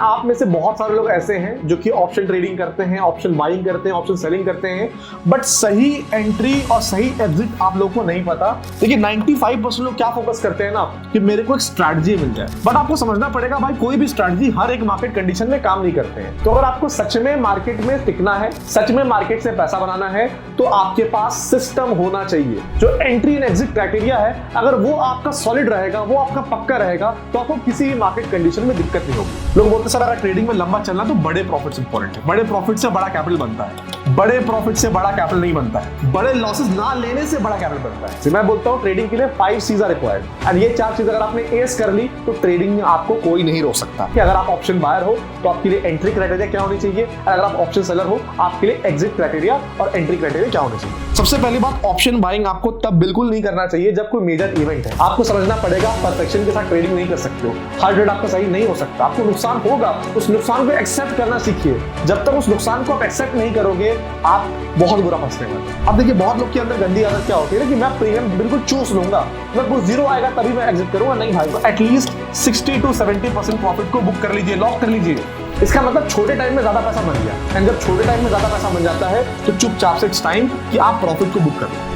आप में से बहुत सारे लोग ऐसे हैं जो कि ऑप्शन ट्रेडिंग करते हैं, ऑप्शन बाइंग करते हैं, ऑप्शन सेलिंग करते हैं, बट सही एंट्री और सही एग्जिट आप लोगों को नहीं पता। देखिए 95% लोग क्या फोकस करते हैं ना कि मेरे को एक स्ट्रैटेजी मिल जाए, बट आपको समझना पड़ेगा भाई कोई भी स्ट्रैटेजी हर एक मार्केट कंडीशन में काम नहीं करते हैं। तो अगर आपको सच में मार्केट में टिकना है, सच में मार्केट से पैसा बनाना है, तो आपके पास सिस्टम होना चाहिए। जो एंट्री एंड एग्जिट क्राइटेरिया है, अगर वो आपका सॉलिड रहेगा, वो आपका पक्का रहेगा, तो आपको किसी भी मार्केट कंडीशन में दिक्कत नहीं होगी। लोग बोलते हैं सर अगर ट्रेडिंग में लंबा चलना तो बड़े प्रॉफिट्स इंपॉर्टेंट है। बड़े प्रॉफिट से बड़ा कैपिटल बनता है, बड़े प्रॉफिट से बड़ा कैपिटल नहीं बनता है, बड़े लॉसेस ना लेने से बड़ा कैपिटल बनता है। मैं बोलता हूं ट्रेडिंग के लिए 5 चीज आर रिक्वायर्ड, एंड ये 4 चीज अगर आपने एस कर ली तो ट्रेडिंग में आपको कोई नहीं रोक सकता। कि अगर आप ऑप्शन बायर हो तो आपके लिए एंट्री क्राइटेरिया क्या होनी चाहिए, और अगर आप ऑप्शन सेलर हो आपके लिए एग्जिट क्राइटेरिया और एंट्री क्राइटेरिया क्या होनी चाहिए। सबसे पहली बात, ऑप्शन बाइंग आपको तब बिल्कुल नहीं करना चाहिए जब कोई मेजर इवेंट है। आपको समझना पड़ेगा परफेक्शन के साथ ट्रेडिंग नहीं कर सकते हो, हर ट्रेड आपका सही नहीं हो सकता, आपको नुकसान होगा, उस नुकसान को एक्सेप्ट करना सीखिए। जब तक उस नुकसान को आप एक्सेप्ट नहीं करोगे आप बहुत बुरा फंसने वाले। अब देखिए बहुत लोग के अंदर गंदी आदत क्या होती है कि मैं प्रीमियम बिल्कुल चूस लूंगा, मैं कुछ जीरो आएगा तभी मैं एग्जिट करूंगा। नहीं भाई, एटलीस्ट 60 to 70% प्रॉफिट को बुक कर लीजिए, लॉक कर लीजिए। इसका मतलब छोटे टाइम में ज्यादा पैसा बन गया, एंड जब छोटे टाइम में ज्यादा पैसा बन जाता है तो चुपचाप से इट्स टाइम कि आप प्रॉफिट को बुक कर लो।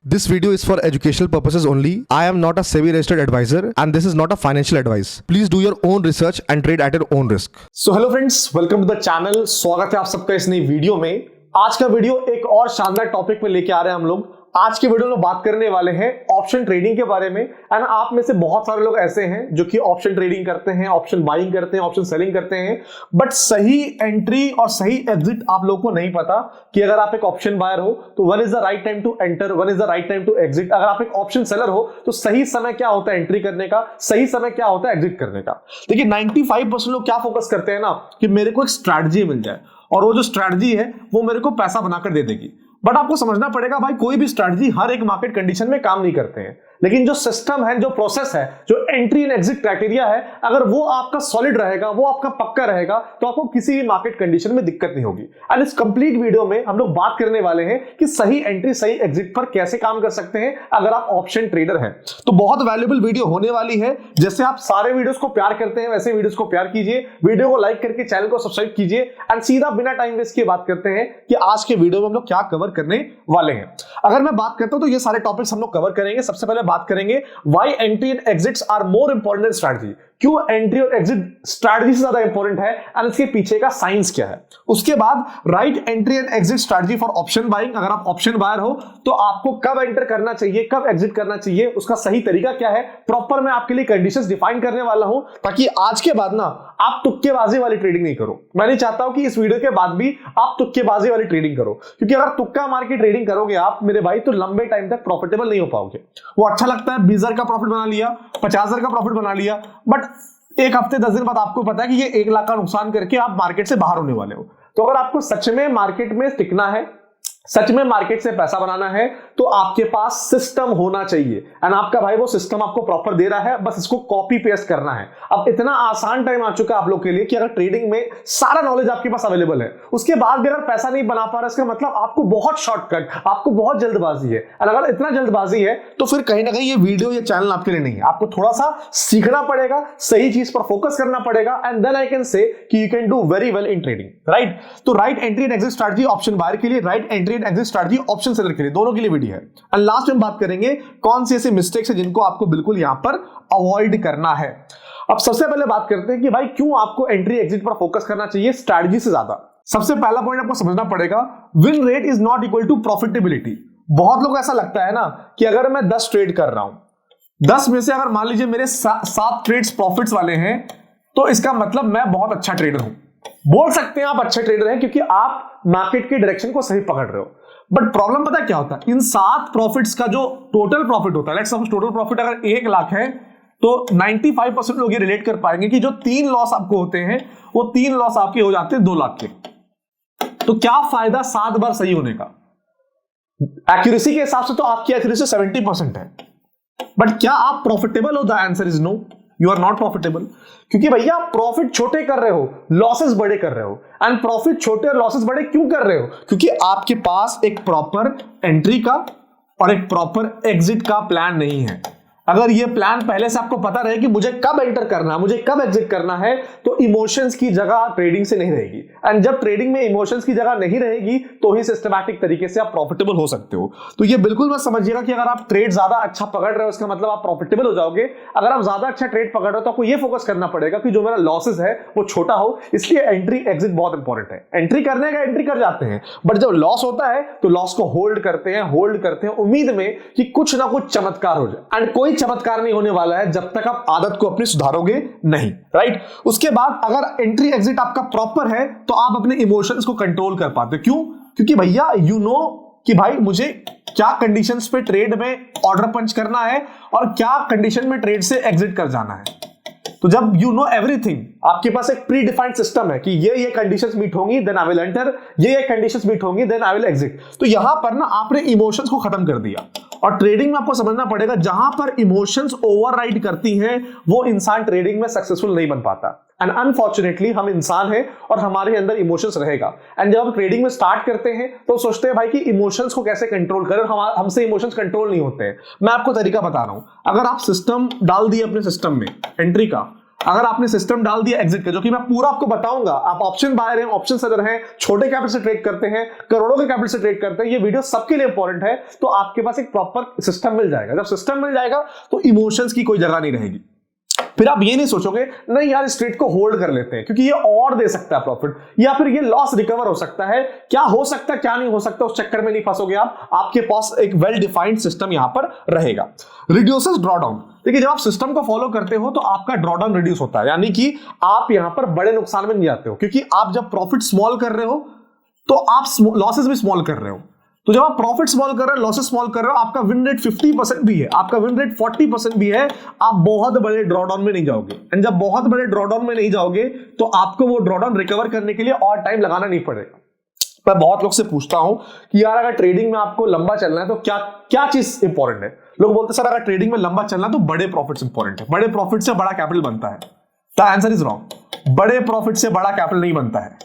This video is for educational purposes only. I am not a SEBI registered advisor and this is not a financial advice. Please do your own research and trade at your own risk. So hello friends, welcome to the channel. स्वागत है आप सबका इस नई video में। आज का video एक और शानदार टॉपिक पे लेके आ रहे हैं हम लोग। आज के वीडियो में बात करने वाले हैं ऑप्शन ट्रेडिंग के बारे में। एंड आप में से बहुत सारे लोग ऐसे हैं जो कि ऑप्शन ट्रेडिंग करते हैं, ऑप्शन बाइंग करते हैं, ऑप्शन सेलिंग करते हैं, बट सही एंट्री और सही एग्जिट आप लोगों को नहीं पता कि अगर आप एक ऑप्शन बायर हो तो when is the right time to enter, when is the right time to exit. अगर आप एक ऑप्शन सेलर हो तो सही समय क्या होता है एंट्री करने का, सही समय क्या होता है एग्जिट करने का। देखिए 95% लोग क्या फोकस करते हैं ना कि मेरे को एक स्ट्रैटेजी मिल जाए, और वो जो स्ट्रैटेजी है वो मेरे को पैसा बनाकर दे देगी। बट आपको समझना पड़ेगा भाई कोई भी स्ट्रैटेजी हर एक मार्केट कंडीशन में काम नहीं करते हैं, लेकिन जो सिस्टम है, जो प्रोसेस है, जो एंट्री एंड एग्जिट क्राइटेरिया है, अगर वो आपका सॉलिड रहेगा, वो आपका पक्का रहेगा, तो आपको किसी भी मार्केट कंडीशन में दिक्कत नहीं होगी। एंड इस कंप्लीट वीडियो में हम लोग बात करने वाले हैं कि सही एंट्री सही एग्जिट पर कैसे काम कर सकते हैं अगर आप ऑप्शन ट्रेडर हैं। तो बहुत वैल्यूएबल वीडियो होने वाली है। जैसे आप सारे वीडियोस को प्यार करते हैं वैसे वीडियोस को प्यार कीजिए, वीडियो को लाइक करके चैनल को सब्सक्राइब कीजिए, एंड सीधा बिना टाइम वेस्ट किए बात करते हैं कि आज के वीडियो में हम लोग क्या कवर करने वाले हैं। अगर मैं बात करता हूं तो ये सारे टॉपिक्स हम लोग कवर करेंगे। सबसे पहले बात करेंगे why entry and exits are more important than strategy। क्यों एंट्री और एग्जिट स्ट्रैटेजी से ज्यादा इंपॉर्टेंट है एंड इसके पीछे का साइंस क्या है। उसके बाद right entry and exit strategy for option buying. अगर आप ऑप्शन बायर हो तो आपको कब एंटर करना चाहिए, कब एग्जिट करना चाहिए, उसका सही तरीका क्या है, प्रॉपर मैं आपके लिए कंडीशंस डिफाइन करने वाला हूं, ताकि आज के बाद ना आप तुक्केबाजी वाली ट्रेडिंग नहीं करो। मैं नहीं चाहता हूं कि इस वीडियो के बाद भी आप तुक्केबाजी वाली ट्रेडिंग करो, क्योंकि अगर तुक्का मार के ट्रेडिंग करोगे आप मेरे भाई तो लंबे टाइम तक प्रॉफिटेबल नहीं हो पाओगे। वो अच्छा लगता है 20,000 का प्रॉफिट बना लिया, 50,000 का प्रॉफिट बना लिया, बट एक हफ्ते 10 दिन बाद आपको पता है कि ये 1 लाख का नुकसान करके आप मार्केट से बाहर होने वाले हो। तो अगर आपको सच में मार्केट में टिकना है, सच में मार्केट से पैसा बनाना है, तो आपके पास सिस्टम होना चाहिए। एंड आपका भाई वो सिस्टम आपको प्रॉपर दे रहा है, बस इसको कॉपी पेस्ट करना है। अब इतना आसान टाइम आ चुका है आप लोग के लिए कि अगर ट्रेडिंग में सारा नॉलेज आपके पास अवेलेबल है, उसके बाद भी अगर पैसा नहीं बना पा रहा, इसका मतलब आपको बहुत शॉर्टकट, आपको बहुत जल्दबाजी है। और अगर इतना जल्दबाजी है तो फिर कहीं ना कहीं ये वीडियो, ये चैनल आपके लिए नहीं है। आपको थोड़ा सा सीखना पड़ेगा, सही चीज पर फोकस करना पड़ेगा, and then I can say कि you can do very well in trading, right. तो right entry and exit strategy option buyer के लिए, right entry and exit strategy option seller के लिए, दोनों के लिए वीडियो है। एंड लास्ट में बात करेंगे कौन सी ऐसे मिस्टेक्स है जिनको आपको बिल्कुल यहां पर अवॉइड करना है। अब सबसे पहले बात करते हैं कि भाई क्यों आपको एंट्री एग्जिट पर फोकस करना चाहिए स्ट्रैटेजी से ज्यादा। सबसे पहला पॉइंट आपको समझना पड़ेगा, win rate is not equal to profitability. बहुत लोग ऐसा लगता है ना कि अगर मैं 10 ट्रेड कर रहा हूं, 10 में से अगर मान लीजिए मेरे 7 ट्रेड्स प्रॉफिट्स वाले हैं, तो इसका मतलब मैं बहुत अच्छा ट्रेडर हूं। बोल सकते हैं आप अच्छे ट्रेडर हैं क्योंकि आप मार्केट के डायरेक्शन को सही पकड़ रहे हो। बट प्रॉब्लम पता क्या होता है, इन 7 प्रॉफिट्स का जो टोटल प्रॉफिट होता है, लेट्स सपोज टोटल प्रॉफिट अगर 1 लाख है, तो 95% लोग ये रिलेट कर पाएंगे कि जो 3 लॉस आपको होते हैं वो 3 लॉस आपके हो जाते हैं 2 लाख के। तो क्या फायदा 7 बार सही होने का। एक्यूरेसी के हिसाब से तो आपकी एक्यूरेसी 70% है, बट क्या आप प्रॉफिटेबल हो? The answer is no, you are not profitable. क्योंकि भैया प्रॉफिट छोटे कर रहे हो, लॉसेस बड़े कर रहे हो। एंड प्रॉफिट छोटे और लॉसेस बड़े क्यों कर रहे हो? क्योंकि आपके पास एक प्रॉपर एंट्री का और एक प्रॉपर एग्जिट का प्लान नहीं है। अगर ये प्लान पहले से आपको पता रहे कि मुझे कब एंटर करना है, मुझे कब एग्जिट करना है, तो इमोशंस की जगह ट्रेडिंग से नहीं रहेगी। एंड जब ट्रेडिंग में इमोशंस की जगह नहीं रहेगी तो ही सिस्टमैटिक तरीके से आप प्रॉफिटेबल हो सकते हो। तो ये बिल्कुल मत समझिएगा कि अगर आप ट्रेड ज्यादा अच्छा पकड़ रहे हो इसका मतलब आप प्रॉफिटेबल हो जाओगे। अगर आप ज्यादा अच्छा ट्रेड पकड़ रहे हो तो आपको ये फोकस करना पड़ेगा कि जो मेरा लॉसेस है वो छोटा हो, इसलिए एंट्री एग्जिट बहुत इंपॉर्टेंट है। एंट्री करने का एंट्री कर जाते हैं, बट जब लॉस होता है तो लॉस को होल्ड करते हैं उम्मीद में कि कुछ ना कुछ चमत्कार हो जाए। एंड कोई चमत्कार नहीं होने वाला है जब तक आप आदत को अपनी सुधारोगे नहीं, राइट। उसके बाद अगर एंट्री एग्जिट आपका प्रॉपर है तो आप अपने इमोशंस को कंट्रोल कर पाते हो। क्यों? क्योंकि भैया यू नो कि भाई मुझे क्या कंडीशंस पे ट्रेड में ऑर्डर पंच करना है और क्या कंडीशन में ट्रेड से एग्जिट कर जाना है। तो जब यू नो एवरीथिंग, आपके पास एक प्री डिफाइंड सिस्टम है कि ये कंडीशंस मीट होंगी देन आई विल एंटर, ये कंडीशंस मीट होंगी देन आई विल एग्जिट। तो यहां पर ना आपने इमोशंस को खत्म कर दिया। और ट्रेडिंग में आपको समझना पड़ेगा जहां पर इमोशंस ओवरराइड करती हैं वो इंसान ट्रेडिंग में सक्सेसफुल नहीं बन पाता। एंड अनफॉर्चुनेटली हम इंसान हैं और हमारे अंदर इमोशंस रहेगा। एंड जब हम ट्रेडिंग में स्टार्ट करते हैं तो सोचते हैं भाई कि इमोशंस को कैसे कंट्रोल करें, हमसे इमोशंस कंट्रोल नहीं होते हैं। मैं आपको तरीका बता रहा हूं। अगर आप सिस्टम डाल दिए अपने सिस्टम में एंट्री का, अगर आपने सिस्टम डाल दिया एग्जिट का, जो कि मैं पूरा आपको बताऊंगा, आप ऑप्शन बायर हैं, ऑप्शन सेलर हैं, छोटे कैपिटल से ट्रेड करते हैं, करोड़ों के कैपिटल से ट्रेड करते हैं, ये वीडियो सबके लिए इंपॉर्टेंट है। तो आपके पास एक प्रॉपर सिस्टम मिल जाएगा। जब सिस्टम मिल जाएगा तो इमोशंस की कोई जगह नहीं रहेगी। फिर आप ये नहीं सोचोगे नहीं यार इस ट्रेड को होल्ड कर लेते हैं क्योंकि ये और दे सकता है प्रॉफिट, या फिर ये लॉस रिकवर हो सकता है, क्या हो सकता है क्या नहीं हो सकता, उस चक्कर में नहीं फंसोगे आप। आपके पास एक वेल डिफाइंड सिस्टम यहां पर रहेगा। Reduces drawdown. देखिए जब आप सिस्टम को फॉलो करते हो तो आपका ड्रॉडाउन रिड्यूस होता है, यानी कि आप यहां पर बड़े नुकसान में नहीं जाते हो, क्योंकि आप जब प्रॉफिट स्मॉल कर रहे हो तो आप लॉसेस भी स्मॉल कर रहे हो। तो जब आप प्रॉफिट स्मॉल कर रहे हो, लॉसेस स्मॉल कर रहे हो, आपका विन रेट 50% भी है, आपका विन रेट 40% भी है, आप बहुत बड़े ड्रॉडाउन में नहीं जाओगे। एंड जब बहुत बड़े ड्रॉडाउन में नहीं जाओगे तो आपको वो ड्रॉडाउन रिकवर करने के लिए और टाइम लगाना नहीं पड़ेगा। मैं बहुत लोग से पूछता हूं कि यार अगर ट्रेडिंग में आपको लंबा चलना है तो क्या क्या चीज इंपॉर्टेंट है। लोग बोलते हैं सर अगर ट्रेडिंग में लंबा चलना है तो बड़े प्रॉफिट्स इंपॉर्टेंट है, बड़े प्रॉफिट से बड़ा कैपिटल बनता है। The answer is wrong. बड़े प्रॉफिट से बड़ा कैपिटल नहीं बनता है,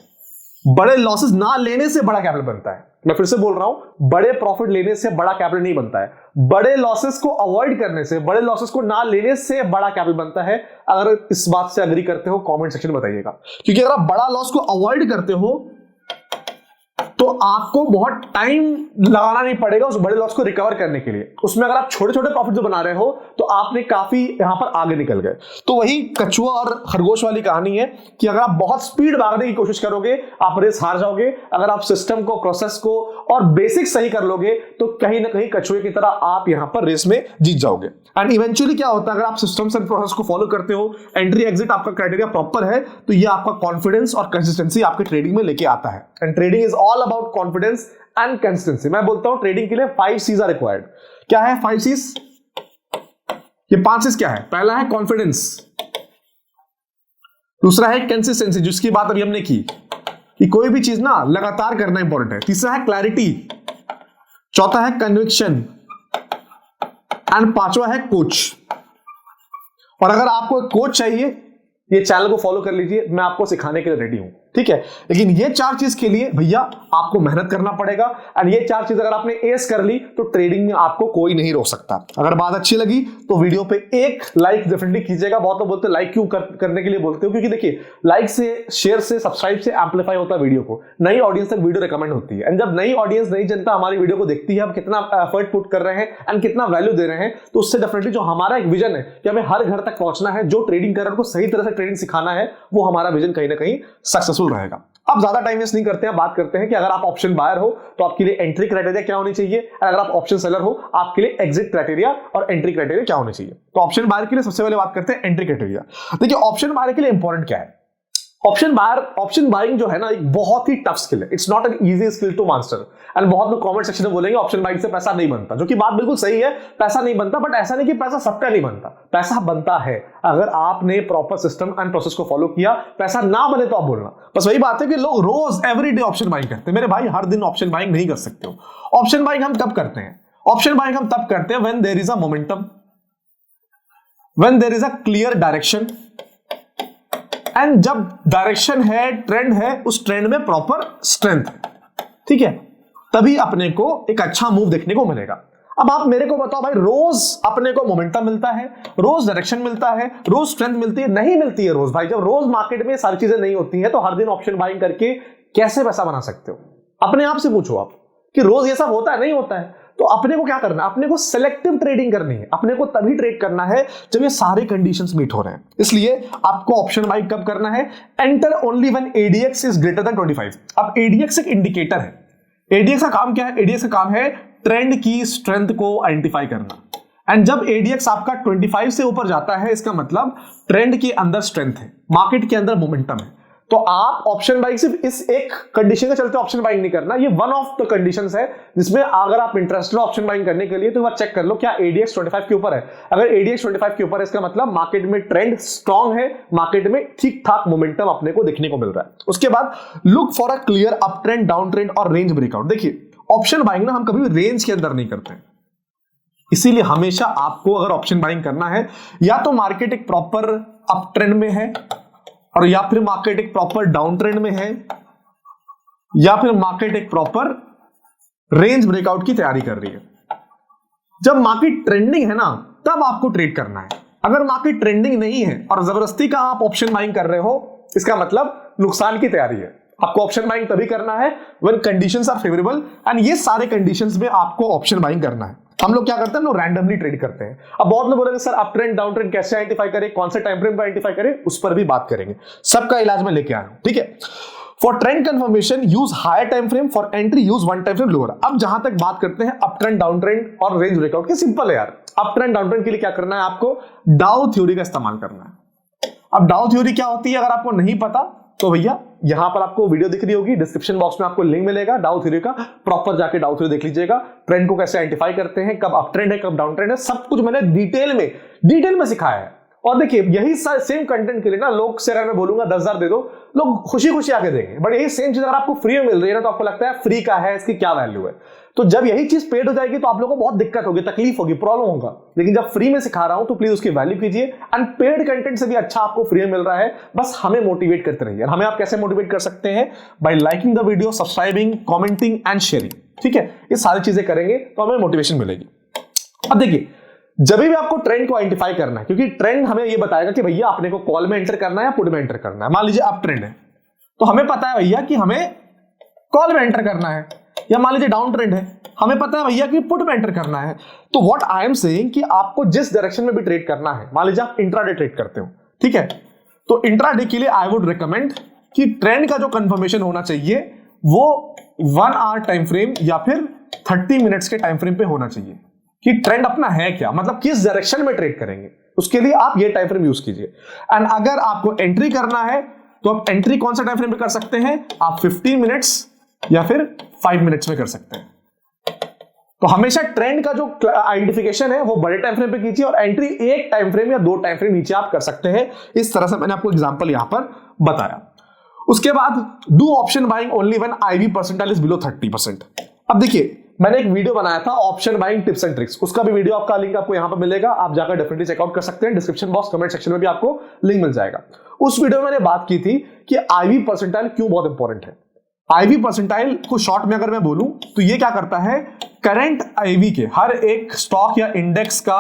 बड़े लॉसेस ना लेने से बड़ा कैपिटल बनता है। मैं फिर से बोल रहा हूं, बड़े प्रॉफिट लेने से बड़ा कैपिटल नहीं बनता है, बड़े लॉसेस को अवॉइड करने से, बड़े लॉसेस को ना लेने से बड़ा कैपिटल बनता है। अगर इस बात से एग्री करते हो कमेंट सेक्शन में बताइएगा, क्योंकि अगर आप बड़ा लॉस को अवॉइड करते हो तो आपको बहुत टाइम लगाना नहीं पड़ेगा उस बड़े लॉस को रिकवर करने के लिए। उसमें अगर आप छोटे छोटे प्रॉफिट जो बना रहे हो तो आपने काफी यहां पर आगे निकल गए। तो वही कछुआ और खरगोश वाली कहानी है कि अगर आप बहुत स्पीड भागने की कोशिश करोगे आप रेस हार जाओगे। अगर आप सिस्टम को, प्रोसेस को और बेसिक सही कर लोगे तो कहीं ना कहीं कछुए की तरह आप यहां पर रेस में जीत जाओगे। एंड इवेंचुअली क्या होता है, अगर आप सिस्टम्स एंड प्रोसेस को फॉलो करते हो, एंट्री एग्जिट आपका क्राइटेरिया प्रॉपर है, तो ये आपका कॉन्फिडेंस और कंसिस्टेंसी आपके ट्रेडिंग में लेके आता है। And trading is all about confidence and consistency. मैं बोलता हूं ट्रेडिंग के लिए 5 C's आर रिक्वायर्ड। क्या है 5 C's? ये 5 C's क्या है? पहला है कॉन्फिडेंस, दूसरा है कंसिस्टेंसी जिसकी बात अभी हमने की कि कोई भी चीज ना लगातार करना इंपॉर्टेंट है, तीसरा है क्लैरिटी, चौथा है कन्विक्शन एंड पांचवा है कोच। और अगर आपको एक कोच चाहिए ये चैनल को फॉलो कर लीजिए, मैं आपको सिखाने के लिए रेडी हूं, ठीक है। लेकिन ये 4 चीज के लिए भैया आपको मेहनत करना पड़ेगा। और ये 4 चीज अगर आपने एस कर ली तो ट्रेडिंग में आपको कोई नहीं रोक सकता। अगर बात अच्छी लगी तो वीडियो पे एक लाइक डेफिनेटली कीजिएगा। बहुत लोग बोलते हैं लाइक क्यों करने के लिए बोलते हो, क्योंकि देखिए लाइक से, शेयर से, सब्सक्राइब से एम्पलीफाई होता है वीडियो को, नई ऑडियंस तक वीडियो रिकमेंड होती है। एंड जब नई ऑडियंस, नई जनता हमारी वीडियो को देखती है, हम कितना एफर्ट पुट कर रहे हैं एंड कितना वैल्यू दे रहे हैं, तो उससे डेफिनेटली जो हमारा एक विजन है कि हमें हर घर तक पहुंचना है, जो ट्रेडिंग कर रहे हैं उनको सही तरह से ट्रेडिंग सिखाना है, वो हमारा विजन कहीं ना कहीं सक्सेसफुल रहेगा। अब ज्यादा टाइम वेस्ट नहीं करते हैं, बात करते हैं कि अगर आप ऑप्शन बायर हो तो आपके लिए एंट्री क्राइटेरिया क्या होनी चाहिए, और अगर आप ऑप्शन सेलर हो आपके लिए एग्जिट क्राइटेरिया और एंट्री क्राइटेरिया क्या होने चाहिए। तो ऑप्शन बायर के लिए सबसे पहले बात करते हैं एंट्री क्राइटेरिया। देखिए ऑप्शन बायर के लिए इंपॉर्टेंट क्या है। ऑप्शन बाइंग जो है ना एक बहुत ही टफ स्किल है, it's not an easy skill to master. And बहुत लोग कमेंट सेक्शन में बोलेंगे ऑप्शन बाइंग से पैसा नहीं बनता, जो कि बात बिल्कुल सही है, पैसा नहीं बनता। बट ऐसा नहीं कि पैसा सबका नहीं बनता, पैसा बनता है अगर आपने प्रॉपर सिस्टम एंड प्रोसेस को फॉलो किया। पैसा ना बने तो आप बोलना। बस वही बात है कि लोग रोज एवरीडे ऑप्शन बाइंग करते हैं। मेरे भाई हर दिन ऑप्शन बाइंग नहीं कर सकते हो। ऑप्शन बाइंग हम कब करते हैं? ऑप्शन बाइंग हम तब करते हैं when there is a momentum, when there is a clear direction, and जब डायरेक्शन है, ट्रेंड है, उस ट्रेंड में प्रॉपर स्ट्रेंथ है, ठीक है, तभी अपने को एक अच्छा मूव देखने को मिलेगा। अब आप मेरे को बताओ भाई, रोज अपने को मोमेंटम मिलता है, रोज डायरेक्शन मिलता है, रोज स्ट्रेंथ मिलती है? नहीं मिलती है रोज भाई। जब रोज मार्केट में सारी चीजें नहीं होती हैं तो हर दिन ऑप्शन बाइंग करके कैसे पैसा बना सकते हो? अपने आप से पूछो आप कि रोज ये सब होता है? नहीं होता है। तो अपने को क्या करना है? अपने को सिलेक्टिव ट्रेडिंग करनी है। अपने को तभी ट्रेड करना है जब ये सारे कंडीशंस मीट हो रहे हैं। इसलिए आपको ऑप्शन बाइंग कब करना है? Enter only when ADX is greater then 25। अब ADX एक इंडिकेटर है। ADX का काम क्या है? ADX का काम है ट्रेंड की स्ट्रेंथ को आइडेंटिफाई करना। एंड जब ADX आपका 25 से ऊपर जाता है, इसका मतलब ट्रेंड के अंदर स्ट्रेंथ है, मार्केट के अंदर मोमेंटम है। तो आप ऑप्शन बाइंग सिर्फ इस एक कंडीशन के चलते ऑप्शन बाइंग नहीं करना, ये वन ऑफ द कंडीशंस है जिसमें अगर आप इंटरेस्टेड हो ऑप्शन बाइंग करने के लिए तो वह चेक कर लो क्या ADX 25 के ऊपर है। अगर ADX 25 के ऊपर है, इसका मतलब मार्केट में ट्रेंड स्ट्रांग है, मार्केट में ठीक ठाक मोमेंटम अपने को देखने को मिल रहा है। उसके बाद look for a clear up trend, down trend और रेंज ब्रेकआउट। देखिए ऑप्शन बाइंग ना हम कभी भी रेंज के अंदर नहीं करते हैं, इसीलिए हमेशा आपको अगर ऑप्शन बाइंग करना है या तो मार्केट एक प्रॉपर अप ट्रेंड में है, और या फिर मार्केट एक प्रॉपर डाउन ट्रेंड में है, या फिर मार्केट एक प्रॉपर रेंज ब्रेकआउट की तैयारी कर रही है। जब मार्केट ट्रेंडिंग है ना तब आपको ट्रेड करना है। अगर मार्केट ट्रेंडिंग नहीं है और जबरदस्ती का आप ऑप्शन बाइंग कर रहे हो, इसका मतलब नुकसान की तैयारी है। आपको ऑप्शन बाइंग तभी करना है when conditions are favourable, and ये सारे कंडीशंस में आपको ऑप्शन बाइंग करना है। हम लोग क्या करते हैं? हम लोग रैंडमली ट्रेड करते हैं। अब बहुत लोग बोलेंगे sir up trend down trend कैसे आइडेंटिफाई करें, कौन से टाइम फ्रेम पर आइडेंटिफाई करें, उस पर भी बात करेंगे। सबका इलाज में लेके आया हूं, ठीक है। For trend confirmation use higher time frame, for entry use one time frame lower. अब जहां तक बात करते हैं अप ट्रेंड डाउन ट्रेंड और रेंज ब्रेकआउट की, सिंपल है यार। अप ट्रेंड डाउन ट्रेंड के लिए क्या करना है? आपको डाउ थ्योरी का इस्तेमाल करना है। अब डाउ थ्योरी क्या होती है अगर आपको नहीं पता तो भैया यहां पर आपको वीडियो दिख रही होगी, डिस्क्रिप्शन बॉक्स में आपको लिंक मिलेगा डाउ थ्योरी का, प्रॉपर जाके डाउ थ्योरी देख लीजिएगा। ट्रेंड को कैसे आइडेंटिफाई करते हैं, कब अप ट्रेंड है कब डाउन ट्रेंड है, सब कुछ मैंने डिटेल में सिखाया है। और देखिए यही सेम कंटेंट के लिए ना लोग से अगर मैं बोलूंगा 10,000 दे दो, लोग खुशी खुशी आके देंगे। बट यही सेम चीज अगर आपको फ्री में मिल रही है ना तो आपको लगता है फ्री का है, इसकी क्या वैल्यू है। तो जब यही चीज पेड हो जाएगी तो आप लोगों को बहुत दिक्कत होगी, तकलीफ होगी, प्रॉब्लम होगा। लेकिन जब फ्री में सिखा रहा हूं तो प्लीज उसकी वैल्यू कीजिए। एंड पेड कंटेंट से भी अच्छा आपको फ्री में मिल रहा है, बस हमें मोटिवेट करते रहिए। हमें आप कैसे मोटिवेट कर सकते हैं? Bye liking the video, subscribing, commenting and sharing, ठीक है। ये सारी चीजें करेंगे तो हमें मोटिवेशन मिलेगी। अब देखिए जब भी आपको ट्रेंड को आइडेंटिफाई करना है, क्योंकि ट्रेंड हमें ये बताएगा कि भैया अपने को कॉल में एंटर करना है या पुट में एंटर करना है। मान लीजिए अप ट्रेंड है तो हमें पता है भैया कि हमें कॉल में एंटर करना है, या मान लीजिए डाउन ट्रेंड है हमें पता है भैया कि पुट में एंटर करना है। तो व्हाट आई एम सेइंग कि आपको जिस डायरेक्शन में भी ट्रेड करना है, मान लीजिए आप इंट्राडे ट्रेड करते हो, ठीक है, तो इंट्राडे के लिए आई वुड रिकमेंड कि ट्रेंड का जो कंफर्मेशन होना चाहिए वो 1 आवर टाइम फ्रेम या फिर 30 मिनट्स के टाइम फ्रेम पे होना चाहिए कि ट्रेंड अपना है क्या, मतलब किस डायरेक्शन में ट्रेड करेंगे, उसके लिए आप ये टाइम फ्रेम यूज कीजिए। एंड अगर आपको एंट्री करना है तो आप एंट्री कौन सा टाइम फ्रेम में कर सकते हैं? आप 15 मिनट्स या फिर 5 मिनट्स में कर सकते हैं। तो हमेशा ट्रेंड का जो आइडेंटिफिकेशन है वो बड़े टाइम फ्रेम पे कीजिए और एंट्री एक टाइम फ्रेम या 2 टाइम फ्रेम नीचे आप कर सकते हैं। इस तरह से मैंने आपको एग्जांपल यहां पर बताया। उसके बाद do option buying only when IV percentile is below 30%। अब देखिए मैंने एक वीडियो बनाया था option buying tips and tricks, उसका भी वीडियो आपका लिंक आपको यहां पर मिलेगा, आप जाकर डेफिनेटली चेकआउट कर सकते हैं। डिस्क्रिप्शन बॉक्स कमेंट सेक्शन में भी आपको लिंक मिल जाएगा। उस वीडियो में मैंने बात की थी कि IV परसेंटाइल क्यों बहुत इंपॉर्टेंट है। IV परसेंटाइल को शॉर्ट में अगर मैं बोलूं तो ये क्या करता है, करंट IV के हर एक स्टॉक या इंडेक्स का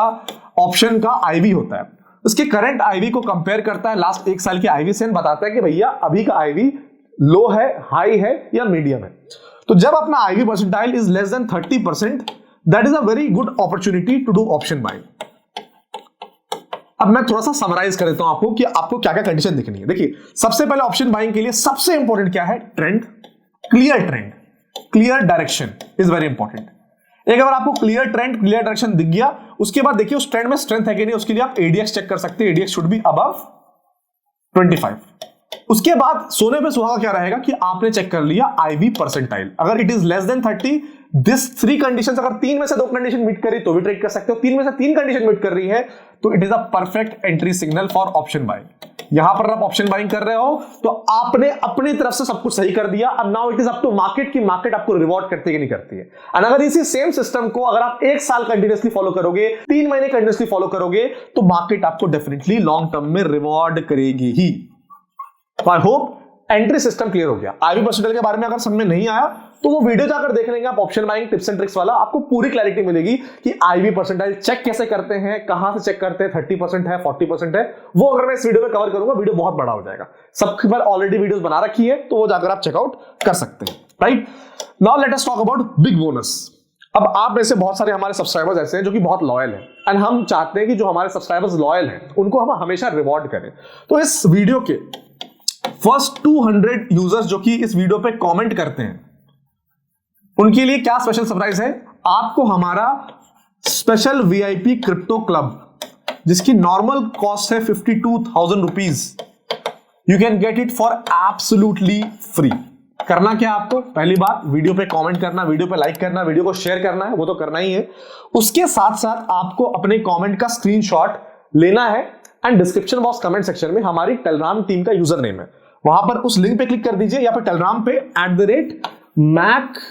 ऑप्शन का IV होता है, उसके करंट IV को कंपेयर करता है लास्ट 1 साल के IV से, बताता है कि भैया अभी का IV लो है, हाई है या मीडियम है। तो जब अपना IV percentile is less than 30%, that is a very good opportunity to do option buying. अब मैं थोड़ा सा समराइज कर देता हूं आपको कि आपको क्या क्या कंडीशन दिखनी है। देखिए सबसे पहले ऑप्शन बाइंग के लिए सबसे इंपॉर्टेंट क्या है? Trend, clear trend, clear direction is very important. एक बार आपको क्लियर ट्रेंड, क्लियर डायरेक्शन दिख गया, उसके बाद देखिए उस ट्रेंड में स्ट्रेंथ है कि नहीं, उसके लिए आप ADX चेक कर सकते हैं। ADX should be above 25। उसके बाद सोने पे सुहागा क्या रहेगा कि आपने चेक कर लिया IV परसेंटाइल, अगर it is less than 30, this 3 conditions, अगर 3 में से 2 कंडीशन मीट करी तो भी ट्रेड कर सकते हो, 3 में से 3 कंडीशन मीट कर रही है तो it is a perfect entry signal for option buying. यहां पर आप ऑप्शन बाइंग कर रहे हो तो आपने अपनी तरफ से सब कुछ सही कर दिया। अब now it is up to market की मार्केट आपको रिवॉर्ड करती है कि नहीं करती है। एंड अगर इसी सेम सिस्टम को अगर आप 1 साल कंटिन्यूअसली फॉलो करोगे, 3 महीने कंटिन्यूअसली फॉलो करोगे तो मार्केट आपको डेफिनेटली लॉन्ग टर्म में रिवॉर्ड करेगी ही। I hope entry system clear हो गया। आईवी परसेंटाइल के बारे में अगर समझ में नहीं आया तो वो वीडियो जाकर देख लेंगे आप, option buying tips and tricks वाला, आपको पूरी क्लैरिटी मिलेगी कि आईवी परसेंटाइल चेक कैसे करते हैं, कहां से चेक करते हैं, 30% है 40% है, वो अगर मैं इस वीडियो में कवर करूंगा वीडियो बहुत बड़ा हो जाएगा। सबके पर ऑलरेडी वीडियोस बना रखी है तो वो जाकर आप चेकआउट कर सकते हैं, right. Now let us talk about big bonus. अब आप में से बहुत सारे हमारे सब्सक्राइबर्स ऐसे हैं जो कि बहुत लॉयल हैं एंड हम चाहते हैं कि जो हमारे सब्सक्राइबर्स लॉयल हैं उनको हम हमेशा रिवॉर्ड करें। तो इस वीडियो के फर्स्ट 200 यूजर्स जो कि इस वीडियो पे कमेंट करते हैं उनके लिए क्या स्पेशल सरप्राइज है, आपको हमारा स्पेशल वीआईपी क्रिप्टो क्लब जिसकी नॉर्मल कॉस्ट है 52,000 rupees, you can get it for absolutely free. करना क्या आपको, पहली बात वीडियो पे कमेंट करना, वीडियो पे लाइक करना, वीडियो को शेयर करना है, वो तो करना ही है। उसके साथ साथ आपको अपने कमेंट का स्क्रीनशॉट लेना है and description box comment section में हमारी टेलीग्राम टीम का यूजर नेम है, वहां पर उस लिंक पे क्लिक कर दीजिए या फिर टेलीग्राम पे @mac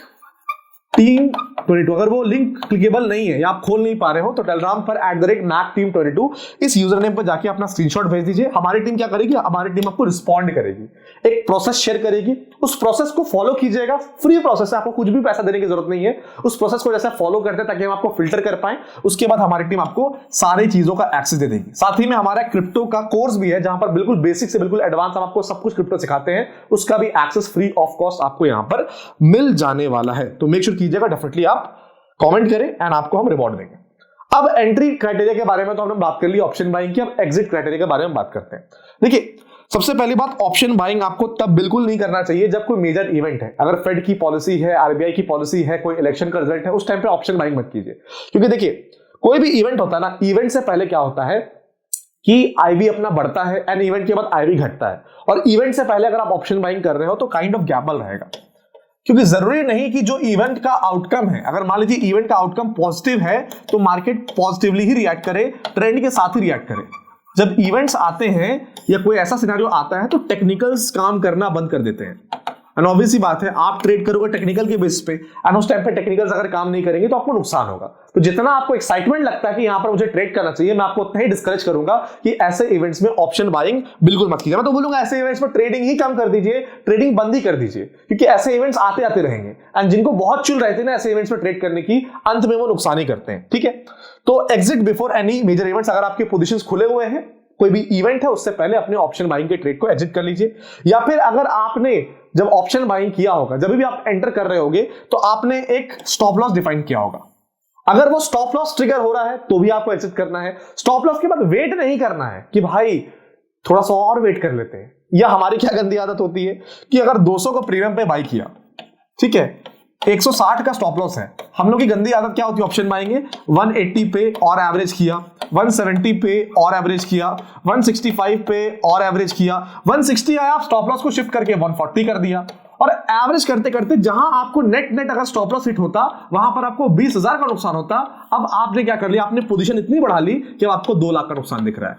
टीम 22, अगर वो लिंक क्लिकेबल नहीं है या आप खोल नहीं पा रहे हो तो टेलीग्राम पर @mac टीम 22 इस यूजर नेम पर जाके अपना स्क्रीनशॉट भेज दीजिए। हमारी टीम क्या करेगी, हमारी टीम आपको रिस्पॉन्ड करेगी, एक प्रोसेस शेयर करेगी, उस प्रोसेस को फॉलो कीजिएगा। फ्री प्रोसेस है, आपको कुछ भी पैसा देने की जरूरत नहीं है। उस प्रोसेस को जैसे फॉलो करते हैं ताकि हम आपको फिल्टर कर पाए, उसके बाद हमारी टीम आपको सारी चीजों का एक्सेस दे देगी। साथ ही में हमारा क्रिप्टो का कोर्स भी है जहां पर बिल्कुल बेसिक से बिल्कुल एडवांस हम आपको सब कुछ क्रिप्टो सिखाते हैं, उसका भी एक्सेस फ्री ऑफ कॉस्ट आपको यहां पर मिल जाने वाला है। तो मेक श्योर कीजिएगा, डेफिनेटली आप कमेंट करें एंड आपको हम रिवॉर्ड देंगे। अब एंट्री क्राइटेरिया के बारे में तो हमने बात कर ली ऑप्शन बाइंग की, अब एग्जिट क्राइटेरिया के बारे में बात करते हैं। देखिए सबसे पहली बात, ऑप्शन बाइंग आपको तब बिल्कुल नहीं करना चाहिए जब कोई मेजर इवेंट है। अगर फेड की पॉलिसी है, आरबीआई की पॉलिसी है, कोई इलेक्शन का रिजल्ट है, उस टाइम पे ऑप्शन बाइंग मत कीजिए। क्योंकि देखिए कोई भी इवेंट होता है ना, इवेंट से पहले क्या होता है कि आईवी अपना बढ़ता है एंड इवेंट के बाद आईवी घटता है, और इवेंट से पहले अगर आप ऑप्शन बाइंग कर रहे हो तो काइंड ऑफ गैम्बल रहेगा। क्योंकि जरूरी नहीं कि जो इवेंट का आउटकम है, अगर मान लीजिए इवेंट का आउटकम पॉजिटिव है तो मार्केट पॉजिटिवली ही रिएक्ट करे, ट्रेंड के साथ ही रिएक्ट करे। जब इवेंट्स आते हैं या कोई ऐसा सिनेरियो आता है तो टेक्निकल्स काम करना बंद कर देते हैं। एंड ऑब्वियस सी बात है, आप ट्रेड करोगे टेक्निकल के बेस पे एंड उस टाइम पे टेक्निकल्स अगर काम नहीं करेंगे तो आपको नुकसान होगा। तो जितना आपको एक्साइटमेंट लगता है कि यहां पर मुझे ट्रेड करना चाहिए, मैं आपको उतना ही डिस्करेज करूंगा कि ऐसे इवेंट्स में ऑप्शन बाइंग बिल्कुल मत कीजिए। मैं तो बोलूंगा ऐसे इवेंट्स में ट्रेडिंग ही कम कर दीजिए, ट्रेडिंग बंद ही कर दीजिए, क्योंकि ऐसे इवेंट्स आते आते रहेंगे एंड जिनको बहुत चुल रहते हैं ना ऐसे इवेंट्स में ट्रेड करने की, अंत में वो नुकसान ही करते हैं। ठीक है, तो exit before any major events. अगर आपके पोजीशंस खुले हुए हैं, कोई भी इवेंट है, उससे पहले अपने ऑप्शन बाइंग के ट्रेड को एग्जिट कर लीजिए। या फिर अगर आपने जब ऑप्शन बाइंग किया होगा, जब भी आप एंटर कर रहे होगे तो आपने एक स्टॉप लॉस डिफाइन किया होगा, अगर वो स्टॉप लॉस ट्रिगर हो रहा है तो भी आपको एग्जिट करना है। स्टॉप लॉस के बाद वेट नहीं करना है कि भाई थोड़ा सा और वेट कर लेते हैं, या हमारी क्या गंदी आदत होती है कि अगर 200 को प्रीमियम पे बाई किया, ठीक है, 160 का स्टॉप लॉस है, हम लोग की गंदी आदत क्या होती है ऑप्शन बाइंग में, 180 पे और एवरेज किया, 170 पे और एवरेज किया, 165 पे और एवरेज किया, 160 आया, आप स्टॉप लॉस को शिफ्ट करके 140 कर दिया, और एवरेज करते करते जहां आपको नेट अगर स्टॉप लॉस हिट होता वहां पर आपको 20,000 का नुकसान होता। अब आपने क्या कर लिया, आपने पोजीशन इतनी बढ़ा ली कि अब आपको 2 लाख का नुकसान दिख रहा है।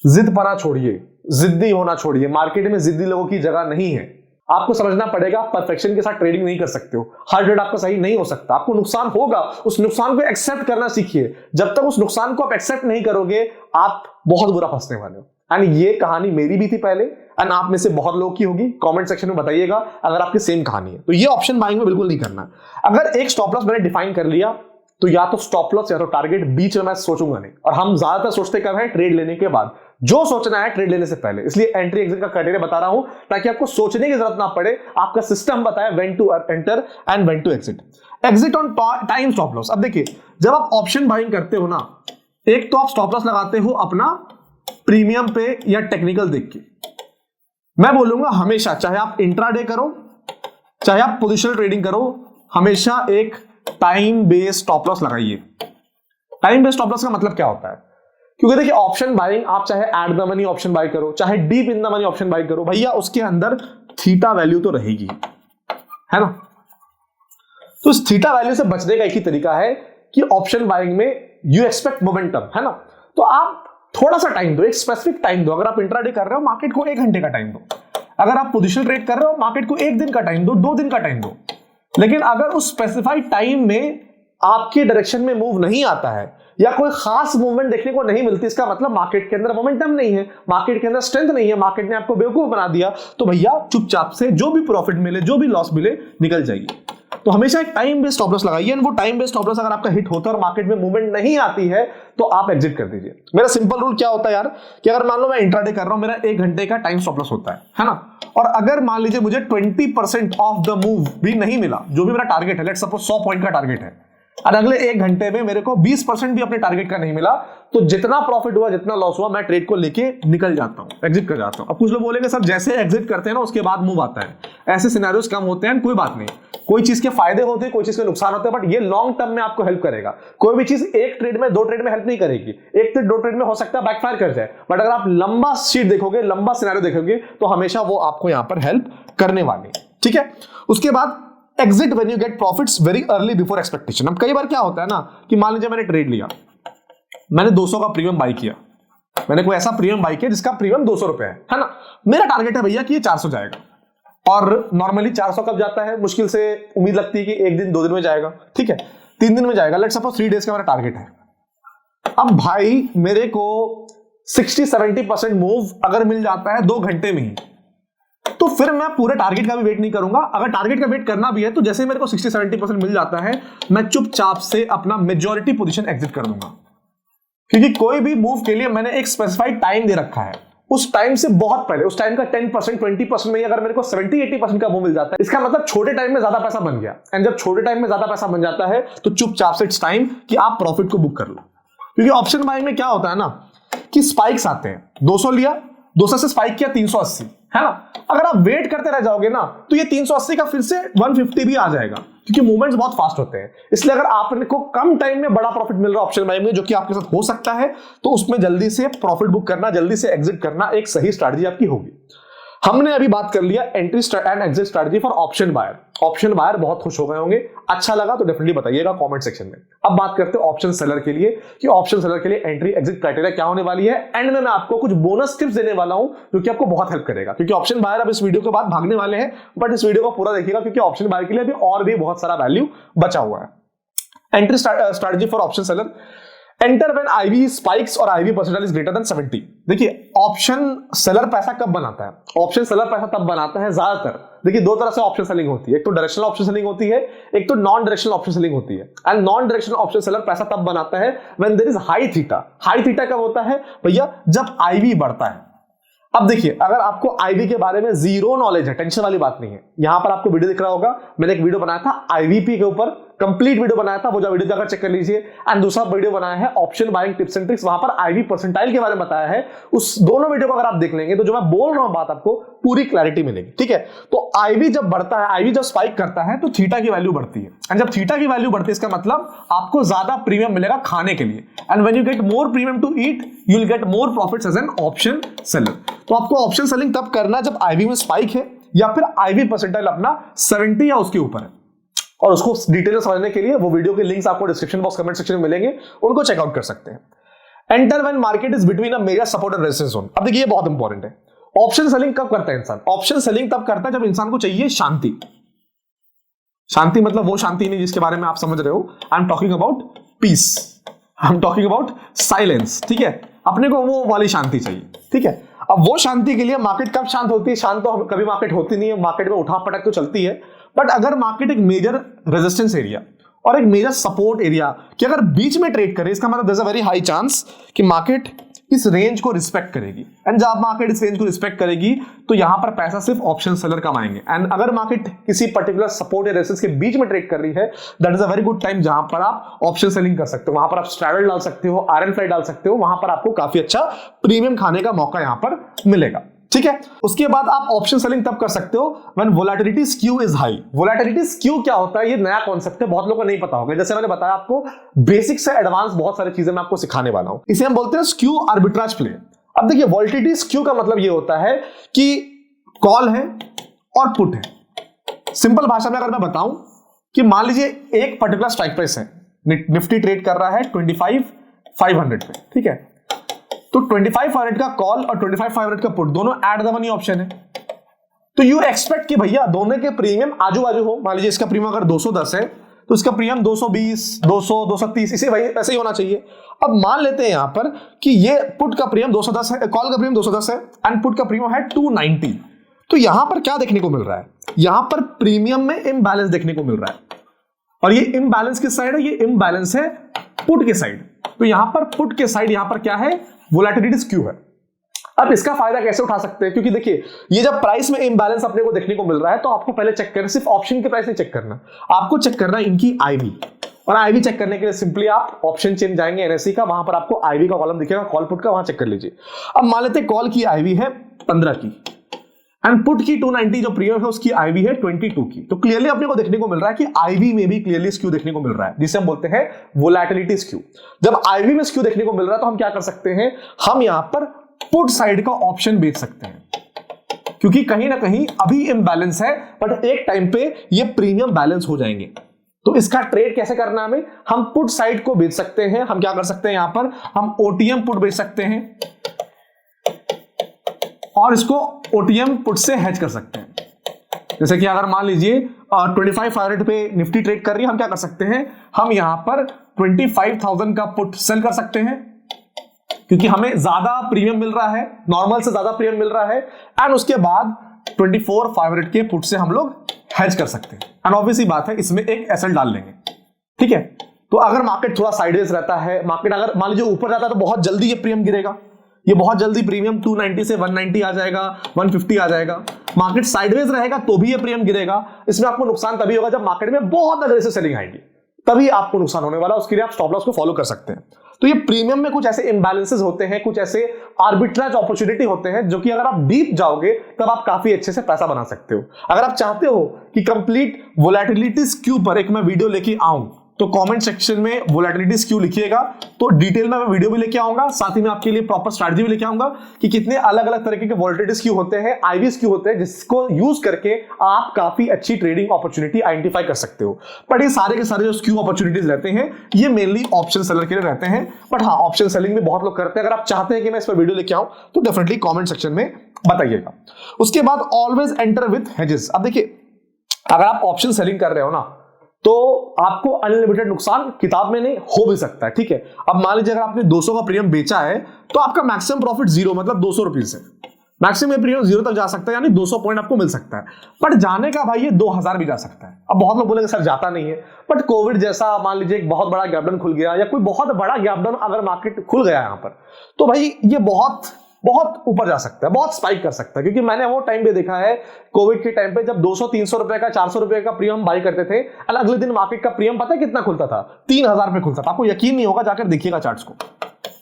जिद पना छोड़िए, जिद्दी होना छोड़िए, मार्केट में जिद्दी लोगों की जगह नहीं है। आपको समझना पड़ेगा, परफेक्शन के साथ ट्रेडिंग नहीं कर सकते हो, हर ट्रेड आपका सही नहीं हो सकता, आपको नुकसान होगा, उस नुकसान को एक्सेप्ट करना सीखिए। जब तक उस नुकसान को आप एक्सेप्ट नहीं करोगे आप बहुत बुरा फंसने वाले हो। एंड ये कहानी मेरी भी थी पहले एंड आप में से बहुत लोगों की होगी, कमेंट सेक्शन में बताइएगा अगर आपकी सेम कहानी है। तो ये ऑप्शन बाइंग में बिल्कुल नहीं करना। अगर एक स्टॉप लॉस मैंने डिफाइन कर लिया तो या तो स्टॉप लॉस या तो टारगेट बीच में मैं सोचूंगा नहीं, और हम ज्यादातर सोचते कब है, ट्रेड लेने के बाद। जो सोचना है ट्रेड लेने से पहले, इसलिए एंट्री एग्जिट का क्राइटेरिया बता रहा हूं ताकि आपको सोचने की जरूरत ना पड़े, आपका सिस्टम बताए when to enter and when to exit. Exit on time stop loss. अब देखिए जब आप ऑप्शन बाइंग करते हो ना, एक तो आप स्टॉप लॉस लगाते हो अपना प्रीमियम पे या टेक्निकल देख के। मैं बोलूंगा हमेशा, चाहे आप इंट्राडे करो चाहे आप पोजिशनल ट्रेडिंग करो, हमेशा एक टाइम बेस्ड स्टॉप लॉस लगाइए। टाइम बेस्ड स्टॉप लॉस का मतलब क्या होता है, क्योंकि देखिए ऑप्शन बाइंग आप चाहे at the money option buy करो, चाहे deep in the money option buy करो, भैया उसके अंदर थीटा वैल्यू तो रहेगी, है ना। तो इस थीटा वैल्यू से बचने का एक ही तरीका है कि ऑप्शन बाइंग में यू एक्सपेक्ट मोमेंटम, है ना। तो आप थोड़ा सा टाइम दो, एक स्पेसिफिक टाइम दो। अगर आप इंट्राडे कर रहे हो मार्केट को 1 घंटे का टाइम दो, अगर आप पोजिशनल ट्रेड कर रहे हो मार्केट को 1 दिन का टाइम दो, 2 दिन का टाइम दो। लेकिन अगर उस स्पेसिफाइड टाइम में आपके डायरेक्शन में मूव नहीं आता है या कोई खास मूवमेंट देखने को नहीं मिलती, इसका मतलब मार्केट के अंदर मोमेंटम नहीं है, मार्केट के अंदर स्ट्रेंथ नहीं है, मार्केट ने आपको बेवकूफ बना दिया, तो भैया चुपचाप से जो भी प्रॉफिट मिले, जो भी लॉस मिले, निकल जाइए। तो हमेशा एक टाइम बेस्ड स्टॉप लॉस लगाइए, वो टाइम बेस्ड स्टॉप लॉस अगर आपका हिट होता है और मार्केट में मूवमेंट नहीं आती है तो आप एग्जिट कर दीजिए। मेरा सिंपल रूल क्या होता है यार, कि अगर मान लो मैं इंट्राडे कर रहा हूं, मेरा 1 घंटे का टाइम स्टॉप लॉस होता है ना, और अगर मान लीजिए मुझे 20% ऑफ द मूव भी नहीं मिला, जो भी मेरा टारगेट है, लेट्स सपोज 100 पॉइंट का टारगेट है, और अगले 1 घंटे में मेरे को 20% भी अपने टारगेट का नहीं मिला, तो जितना प्रॉफिट हुआ, जितना लॉस हुआ, मैं ट्रेड को लेके निकल जाता हूं, एग्जिट कर जाता हूं। अब कुछ लोग बोलेंगे सर जैसे एग्जिट करते हैं ना उसके बाद मूव आता है, ऐसे सिनेरियोस कम होते हैं, कोई बात नहीं, कोई चीज के फायदे होते हैं, कोई चीज के नुकसान होते हैं, बट ये लॉन्ग टर्म में आपको हेल्प करेगा। कोई भी चीज एक ट्रेड में, 2 ट्रेड में हेल्प नहीं करेगी, 1 से 2 ट्रेड में हो सकता है बैकफायर कर जाए, बट अगर आप लंबा शीट देखोगे, लंबा सिनेरियो देखोगे, तो हमेशा वो आपको यहां पर हेल्प करने वाली, ठीक है। उसके बाद exit when you gate profits very early before expectation. अब कई बार क्या होता है ना, कि मान लीजिए मैंने ट्रेड लिया, मैंने 200 का प्रीमियम बाई किया, मैंने कोई ऐसा प्रीमियम बाई किया जिसका प्रीमियम 200 रुपए है ना, मेरा टारगेट है भैया कि ये 400 जाएगा, और नॉर्मली 400 कब जाता है, मुश्किल से उम्मीद लगती है कि 1 दिन 2 दिन में जाएगा, ठीक है, 3 दिन में जाएगा, लेट्स सपोज 3 डेज का मेरा टारगेट है। अब भाई मेरे को 60-70% मूव अगर मिल जाता है 2 घंटे में ही, तो फिर मैं पूरे टारगेट का भी वेट नहीं करूंगा। अगर टारगेट का वेट करना भी है तो जैसे मेरे को 60-70% मिल जाता है, मैं चुपचाप से अपना मेजॉरिटी पोजीशन एग्जिट कर दूंगा, क्योंकि कोई भी मूव के लिए मैंने एक स्पेसिफाइड टाइम दे रखा है, उस टाइम से बहुत पहले, उस टाइम का 10% 20% में अगर मेरे को 70-80% का मूव मिल जाता है, इसका मतलब छोटे टाइम में ज्यादा पैसा बन गया। एंड जब छोटे टाइम में ज्यादा पैसा बन जाता है तो चुपचाप से इट्स टाइम कि आप प्रॉफिट को बुक कर लो, क्योंकि ऑप्शन बाइंग में क्या होता है ना, कि स्पाइक्स आते हैं, 200 लिया, 200 से स्पाइक किया 380, है ना, अगर आप वेट करते रह जाओगे ना तो ये 380 का फिर से 150 भी आ जाएगा, क्योंकि मूवमेंट्स बहुत फास्ट होते हैं। इसलिए अगर आपको कम टाइम में बड़ा प्रॉफिट मिल रहा है ऑप्शन बाइंग में, जो कि आपके साथ हो सकता है, तो उसमें जल्दी से प्रॉफिट बुक करना, जल्दी से एग्जिट करना एक सही स्ट्रैटेजी आपकी होगी। हमने अभी बात कर लिया entry and exit strategy for option buyer. Option buyer बहुत खुश हो गए होंगे, अच्छा लगा तो डेफिनेटली बताइएगा कमेंट सेक्शन में। अब बात करते हैं ऑप्शन सेलर के लिए, कि ऑप्शन सेलर के लिए एंट्री एग्जिट क्राइटेरिया क्या होने वाली है। एंड में मैं आपको कुछ बोनस टिप्स देने वाला हूं जो कि आपको बहुत हेल्प करेगा, क्योंकि ऑप्शन बायर अब इस वीडियो के बाद भागने वाले हैं, बट इस वीडियो को पूरा देखिएगा, क्योंकि ऑप्शन बायर के लिए अभी और भी बहुत सारा वैल्यू बचा हुआ है। Entry strategy for option seller, enter when IV spikes और IV percentile is greater than 70। देखिए ऑप्शन सेलर पैसा कब बनाता है, ऑप्शन सेलर पैसा तब बनाता है ज्यादातर, देखिए 2 तरह से ऑप्शन सेलिंग होती है, एक तो डायरेक्शनल ऑप्शन सेलिंग होती है, एक तो नॉन डायरेक्शनल ऑप्शन सेलिंग होती है। And non directional option seller पैसा तब बनाता है when there is high theta. High theta कब होता है भैया, जब आईवी बढ़ता है। अब देखिए अगर आपको आईवी के बारे में जीरो नॉलेज है, टेंशन वाली बात नहीं है, यहां पर आपको वीडियो दिख रहा होगा, मैंने एक वीडियो बनाया था आईवीपी के ऊपर, कंप्लीट वीडियो बनाया था, वो जो वीडियो जाकर चेक कर लीजिए। एंड दूसरा वीडियो बनाया है option buying tips and tricks, वहां पर आईवी परसेंटाइल के बारे में बताया है। उस दोनों वीडियो को अगर आप देख लेंगे तो जो मैं बोल रहा हूं बात आपको पूरी क्लैरिटी मिलेगी, ठीक है। तो आईवी जब बढ़ता है, आईवी जब स्पाइक करता है तो थीटा की वैल्यू बढ़ती है, एंड जब थीटा की वैल्यू बढ़ती है इसका मतलब आपको ज्यादा प्रीमियम मिलेगा खाने के लिए। And when you get more premium to eat you will get more profits as an option seller. तो आपको ऑप्शन सेलिंग तब करना जब आईवी में स्पाइक है या फिर आईवी परसेंटाइल अपना 70 या उसके ऊपर है। और उसको डिटेल में समझने के लिए वो वीडियो के लिंक्स आपको डिस्क्रिप्शन बॉक्स कमेंट सेक्शन में मिलेंगे, उनको चेकआउट कर सकते हैं। Enter when market is between a major support and resistance zone. अब देखिए ये बहुत इंपॉर्टेंट है, ऑप्शन सेलिंग कब करता है इंसान, ऑप्शन सेलिंग तब करता है जब इंसान को चाहिए शांति। शांति मतलब वो शांति नहीं जिसके बारे में आप समझ रहे हो, I am talking about piece, I am talking about silence, ठीक है। अपने को वो वाली शांति चाहिए, ठीक है। अब वो शांति के लिए मार्केट कब शांत होती है, शांत तो कभी मार्केट होती नहीं है, मार्केट में उठा पटक तो चलती है, बट अगर मार्केट एक मेजर रेजिस्टेंस एरिया और एक मेजर सपोर्ट एरिया के अगर बीच में ट्रेड करे, इसका मतलब there is a very high chance कि मार्केट इस रेंज को रिस्पेक्ट करेगी। एंड जब मार्केट इस रेंज को रिस्पेक्ट करेगी तो यहां पर पैसा सिर्फ ऑप्शन सेलर कमाएंगे। एंड अगर मार्केट किसी पर्टिकुलर सपोर्ट या रेजिस्टेंस के बीच में ट्रेड कर रही है, that is a very good time जहां पर आप ऑप्शन सेलिंग कर सकते हो, वहां पर आप स्ट्रैडल डाल सकते हो, आयरन फ्लाई डाल सकते हो, वहां पर आपको काफी अच्छा प्रीमियम खाने का मौका यहां पर मिलेगा, ठीक है। उसके बाद आप ऑप्शन सेलिंग तब कर सकते हो when volatility skew is high. Volatility skew क्या होता है, ये नया कॉन्सेप्ट है, बहुत लोगों को नहीं पता होगा। जैसे मैंने बताया आपको बेसिक से एडवांस बहुत सारी चीजें मैं आपको सिखाने वाला हूं, इसे हम बोलते हैं स्क्यू आर्बिट्राज प्ले। अब देखिए वोलेटिलिटी स्क्यू का मतलब ये होता है कि कॉल है और पुट है। सिंपल भाषा में अगर मैं बताऊं कि मान लीजिए एक पर्टिकुलर स्ट्राइक प्राइस है, निफ्टी ट्रेड कर रहा है 25,500 पे, ठीक है। तो 25,500 का कॉल और 25,500 का पुट दोनों एट द मनी ऑप्शन है। तो यू एक्सपेक्ट कि भैया दोनों के प्रीमियम आजू बाजू हो। मान लीजिए इसका प्रीमियम अगर 210 है तो इसका प्रीमियम 220, 200, 230 इसे वही ऐसे ही होना चाहिए। अब मान लेते हैं यहां पर कि ये पुट का प्रीमियम 210 है, कॉल का प्रीमियम 210 है एंड पुट का प्रीमियम है 290। तो यहां पर क्या देखने को मिल रहा है, यहां पर प्रीमियम में इम्बैलेंस देखने को मिल रहा है, और ये इम्बैलेंस किस साइड है, ये इम्बैलेंस है पुट के साइड। तो यहां पर पुट के साइड यहां पर क्या है, वोलेटिलिटी स्क्यू है। अब इसका फायदा कैसे उठा सकते हैं, क्योंकि देखिए ये जब प्राइस में इम्बैलेंस अपने को देखने को मिल रहा है तो आपको पहले चेक करना, सिर्फ ऑप्शन के प्राइस नहीं चेक करना, आपको चेक करना इनकी आईवी। और आईवी चेक करने के लिए सिंपली आप ऑप्शन चेन जाएंगे एनएससी का, वहां पर आपको आईवी का कॉलम दिखेगा कॉल पुट का, वहां चेक कर लीजिए। अब मान लेते हैं कॉल की आईवी है 15 की एंड पुट की 290 जो प्रीमियम है उसकी आईवी है 22 की। तो क्लियरली अपने को देखने को मिल रहा है कि आईवी में भी क्लियरली स्क्यू देखने को मिल रहा है, जिसे हम बोलते हैं वोलेटिलिटी स्क्यू। जब आईवी में स्क्यू देखने को मिल रहा है तो हम क्या कर सकते हैं, हम यहां पर पुट साइड का ऑप्शन बेच सकते हैं, क्योंकि कहीं ना कहीं अभी इम्बैलेंस है बट एक टाइम पे ये प्रीमियम बैलेंस हो जाएंगे। तो इसका ट्रेड कैसे करना है, हम पुट साइड को बेच सकते हैं। हम क्या कर सकते हैं, यहां पर हम ओटीएम पुट बेच सकते हैं और इसको ओटीएम पुट से हेज कर सकते हैं। जैसे कि अगर मान लीजिए 2500 पे निफ्टी ट्रेड कर रही है, हम क्या कर सकते हैं, हम यहां पर 25,000 का पुट सेल कर सकते हैं, क्योंकि हमें ज्यादा प्रीमियम मिल रहा है, नॉर्मल से ज्यादा प्रीमियम मिल रहा है, एंड उसके बाद 24,500 के पुट से हम लोग हेज कर सकते हैं। एंड ऑब्वियसली बात है इसमें एक एसएल डाल लेंगे, ठीक है। तो अगर मार्केट थोड़ा साइडवेज रहता है, मार्केट अगर मान लीजिए ऊपर जाता है तो बहुत जल्दी ये प्रीमियम गिरेगा, ये बहुत जल्दी प्रीमियम 290 से 190 आ जाएगा, 150 आ जाएगा। मार्केट साइडवेज रहेगा तो भी ये प्रीमियम गिरेगा। इसमें आपको नुकसान तभी होगा जब मार्केट में बहुत अग्रेसिव सेलिंग आएगी, तभी आपको नुकसान होने वाला, उसके लिए आप स्टॉप लॉस को फॉलो कर सकते हैं। तो ये प्रीमियम में कुछ ऐसे इम्बैलेंसेस होते हैं, कुछ ऐसे आर्बिट्रेज अपॉर्चुनिटी होते हैं जो कि अगर आप डीप जाओगे तब आप काफी अच्छे से पैसा बना सकते हो। अगर आप चाहते हो कि कंप्लीट वोलेटिलिटी स्क्यू पर एक मैं वीडियो लेके आऊं तो कमेंट सेक्शन में वोलेटिलिटी स्क्यू लिखिएगा, तो डिटेल में मैं वीडियो भी लेके आऊंगा, साथ ही में आपके लिए प्रॉपर स्ट्रैटेजी भी लेके आऊंगा कि कितने अलग अलग तरीके के वोलेटिलिटी स्क्यू होते हैं, आईवी स्क्यू होते हैं, जिसको यूज करके आप काफी अच्छी ट्रेडिंग अपॉर्चुनिटी आइडेंटिफाई कर सकते हो। बट ये सारे के सारे जो स्क्यू अपॉर्चुनिटीज रहते हैं ये मेनली ऑप्शन सेलर के लिए रहते हैं, बट हाँ ऑप्शन सेलिंग भी बहुत लोग करते हैं। अगर आप चाहते हैं कि मैं इस पर वीडियो लेके आऊं तो डेफिनेटली कॉमेंट सेक्शन में बताइएगा। उसके बाद ऑलवेज एंटर विथ हेजेस। अब देखिए अगर आप ऑप्शन सेलिंग कर रहे हो ना तो आपको अनलिमिटेड नुकसान किताब में नहीं हो भी सकता है, ठीक है। अब मान लीजिए अगर आपने 200 का प्रीमियम बेचा है तो आपका मैक्सिमम प्रॉफिट 0, मतलब 200 रुपीज है, मैक्सिमम प्रीमियम 0 तक जा सकता है, यानी 200 पॉइंट आपको मिल सकता है। बट जाने का भाई ये 2000 भी जा सकता है। अब बहुत लोग बोलेंगे सर जाता नहीं है, बट कोविड जैसा मान लीजिए एक बहुत बड़ा गैप डाउन खुल गया या कोई बहुत बड़ा गैप डाउन अगर मार्केट खुल गया यहां पर, तो भाई ये बहुत ऊपर जा सकता है, बहुत स्पाइक कर सकता है। क्योंकि मैंने वो टाइम पे देखा है कोविड के टाइम पे जब 200-300 रुपए का 400 रुपए का प्रीमियम बाई करते थे, अगले दिन मार्केट का प्रीमियम पता है कितना खुलता था, 3000 पे खुलता था। आपको यकीन नहीं होगा, जाकर देखिएगा चार्ट्स को,